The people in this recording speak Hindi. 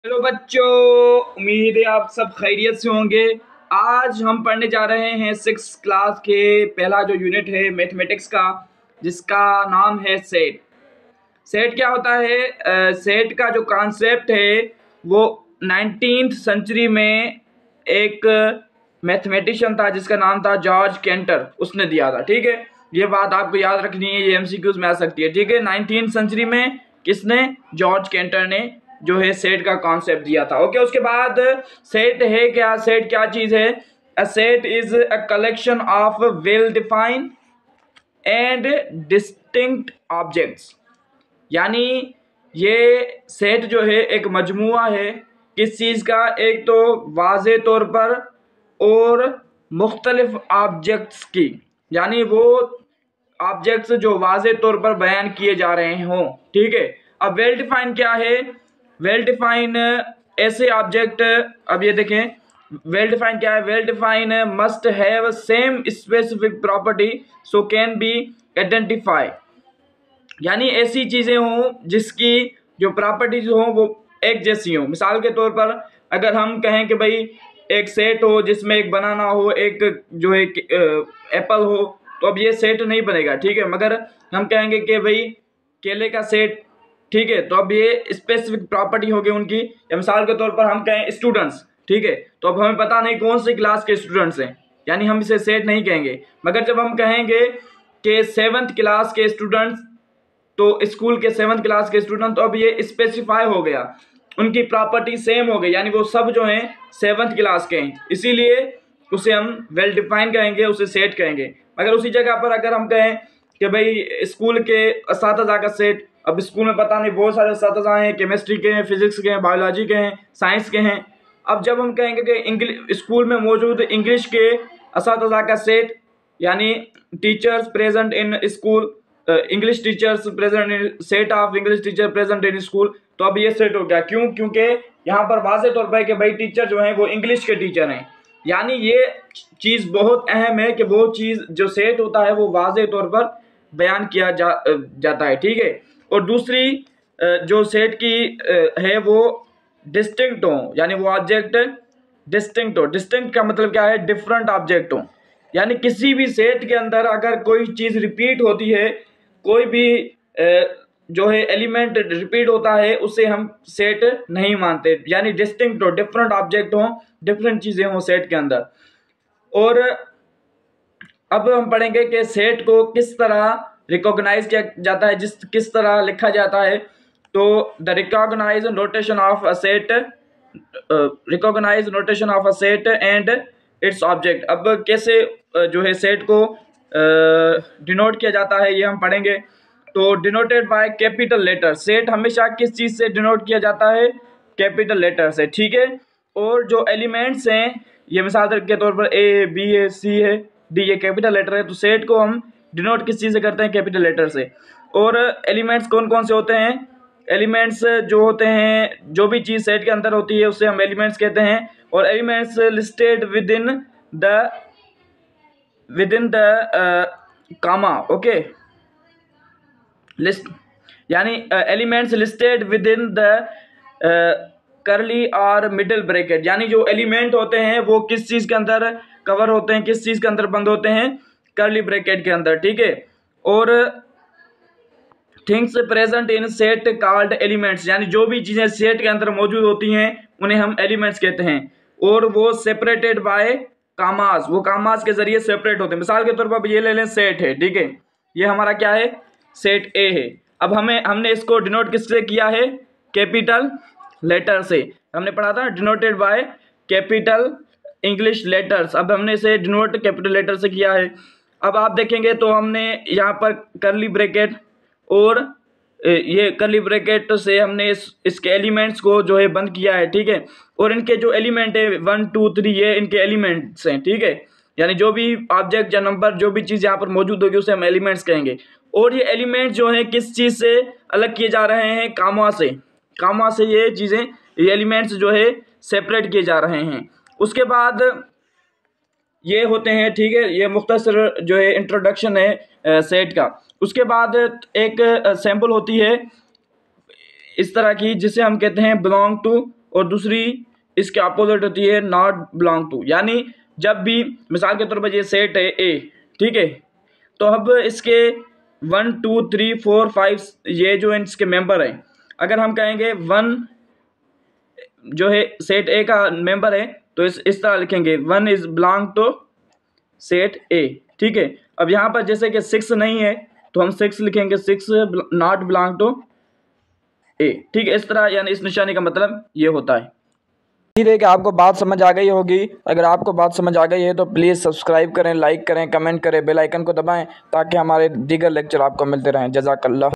हेलो बच्चों, उम्मीद है आप सब खैरियत से होंगे। आज हम पढ़ने जा रहे हैं 6th क्लास के पहला जो यूनिट है मैथमेटिक्स का, जिसका नाम है सेट। सेट क्या होता है? सेट का जो कॉन्सेप्ट है वो 19th सेंचुरी में एक मैथमेटिशियन था जिसका नाम था जॉर्ज केंटर, उसने दिया था। ठीक है, ये बात आपको याद रखनी है, ये एमसीक्यूज में आ सकती है। ठीक है, 19th सेंचुरी में किसने? जॉर्ज केंटर ने जो है सेट का कॉन्सेप्ट दिया था। ओके, उसके बाद सेट है क्या? सेट क्या चीज है? A set is a collection of well defined and distinct objects. यानी ये सेट जो है एक मजमुआ है किस चीज़ का? एक तो वाज़े तौर पर और मुख्तलिफ ऑब्जेक्ट्स की, यानी वो ऑब्जेक्ट्स जो वाज़े तौर पर बयान किए जा रहे हों। ठीक है, अब वेल डिफाइन क्या है? वेल डिफाइन ऐसे ऑब्जेक्ट, अब ये देखें वेल डिफाइन क्या है। Well define must have same specific property so can be identify, यानी ऐसी चीज़ें हों जिसकी जो प्रॉपर्टीज हों वो एक जैसी हों। मिसाल के तौर पर अगर हम कहें कि भाई एक सेट हो जिसमें एक बनाना हो, एक जो है एप्पल हो, तो अब ये सेट नहीं बनेगा। ठीक है, मगर हम कहेंगे कि भाई केले का सेट, ठीक है, तो अब ये स्पेसिफिक प्रॉपर्टी होगी उनकी। या मिसाल के तौर पर हम कहें स्टूडेंट्स, ठीक है, तो अब हमें पता नहीं कौन सी क्लास के स्टूडेंट्स हैं, यानी हम इसे सेट नहीं कहेंगे। मगर जब हम कहेंगे कि 7th क्लास के स्टूडेंट्स, तो स्कूल के 7th क्लास के स्टूडेंट, तो अब ये स्पेसिफाई हो गया, उनकी प्रॉपर्टी सेम हो गई, यानी वो सब जो हैं 7th क्लास के हैं, इसीलिए उसे हम वेल डिफाइन कहेंगे, उसे सेट कहेंगे। मगर उसी जगह पर अगर हम कहें कि भाई स्कूल के असातिज़ा का सेट, अब स्कूल में पता नहीं बहुत सारे असातिज़ा हैं, केमिस्ट्री के हैं, फिजिक्स के हैं, बायोलॉजी के हैं, साइंस के हैं। अब जब हम कहेंगे कि इंग्लिश स्कूल में मौजूद इंग्लिश के असातिज़ा का सेट, यानी teachers present in school, English teachers present in set of English teacher present in school, तो अब ये सेट हो गया। क्यों? क्योंकि यहाँ पर वाज़े तौर पर कि भाई टीचर जो हैं वो इंग्लिश के टीचर हैं। यानी ये चीज़ बहुत अहम है कि वो चीज़ जो सेट होता है वो वाज़े तौर पर बयान किया जाता है। ठीक है, और दूसरी जो सेट की है वो डिस्टिंक्ट हो, यानी वो ऑब्जेक्ट डिस्टिंक्ट हो। डिस्टिंक्ट का मतलब क्या है? डिफरेंट ऑब्जेक्ट हो, यानी किसी भी सेट के अंदर अगर कोई चीज़ रिपीट होती है, कोई भी जो है एलिमेंट रिपीट होता है, उसे हम सेट नहीं मानते। यानी डिस्टिंक्ट हो, डिफरेंट ऑब्जेक्ट हो, डिफरेंट चीज़ें हों सेट के अंदर। और अब हम पढ़ेंगे कि सेट को किस तरह रिकॉग्नाइज किया जाता है, किस तरह लिखा जाता है। तो the recognise notation of a set, recognise notation of a set and its object. अब कैसे जो है सेट को डिनोट किया जाता है ये हम पढ़ेंगे। तो denoted by capital letter, set हमेशा किस चीज़ से डिनोट किया जाता है? कैपिटल लेटर से। ठीक है, और जो एलिमेंट्स हैं, ये मिसाल के तौर पर ए, बी है, सी है, डी, ये कैपिटल लेटर है। तो सेट को हम डिनोट किस चीज़ से करते हैं? कैपिटल लेटर से। और एलिमेंट्स कौन कौन से होते हैं? एलिमेंट्स जो होते हैं, जो भी चीज़ सेट के अंदर होती है उसे हम एलिमेंट्स कहते हैं। और elements listed within the comma. Okay, list यानी elements listed within the curly और मिडिल ब्रैकेट, यानी जो एलिमेंट होते हैं वो किस चीज़ के अंदर कवर होते हैं, किस चीज़ के अंदर बंद होते हैं? करली ब्रैकेट के अंदर। ठीक है, और things present in set called elements, यानी जो भी चीज़ें सेट के अंदर मौजूद होती हैं उन्हें हम एलिमेंट्स कहते हैं। और वो सेपरेटेड बाय कामास, वो कामास के जरिए सेपरेट होते हैं। मिसाल के तौर पर ये ले लें, सेट है, ठीक है, ये हमारा क्या है? सेट ए है। अब हमने इसको डिनोट किससे किया है? कैपिटल लेटर से। हमने पढ़ा था denoted by capital English letters. अब हमने इसे डिनोट कैपिटल लेटर से किया है। अब आप देखेंगे तो हमने यहाँ पर करली ब्रैकेट, और ये करली ब्रैकेट से हमने इसके एलिमेंट्स को जो है बंद किया है। ठीक है, और इनके जो एलिमेंट है 1 2 3, ये इनके एलिमेंट्स हैं। ठीक है, यानी जो भी ऑब्जेक्ट या नंबर, जो भी चीज़ यहाँ पर मौजूद होगी उसे हम एलिमेंट्स कहेंगे। और ये एलिमेंट्स जो हैं किस चीज़ से अलग किए जा रहे हैं? कामा से। कामा से ये चीज़ें, ये एलिमेंट्स जो है सेपरेट किए जा रहे हैं। उसके बाद ये होते हैं, ठीक है, ये मुख्तसर जो है इंट्रोडक्शन है सेट का। उसके बाद एक सैम्पल होती है इस तरह की, जिसे हम कहते हैं बिलोंग टू और दूसरी इसके अपोजिट होती है नॉट बिलोंग टू। यानी जब भी मिसाल के तौर पर ये सेट है ए, ठीक है, तो अब इसके 1 2 3 4 5 ये जो इसके मेंबर हैं, अगर हम कहेंगे 1 जो है सेट ए का मेंबर है तो इस तरह लिखेंगे 1 is belong to set A, ठीक है। अब यहाँ पर जैसे कि 6 नहीं है तो हम 6 लिखेंगे, 6 नॉट बिलोंग टू ए, ठीक है। इस तरह यानी इस निशानी का मतलब ये होता है। उम्मीद है कि आपको बात समझ आ गई होगी। अगर आपको बात समझ आ गई है तो प्लीज़ सब्सक्राइब करें, लाइक करें, कमेंट करें, बेल आइकन को दबाएं ताकि हमारे दीगर लेक्चर आपको मिलते रहें। जज़ाकल्लाह।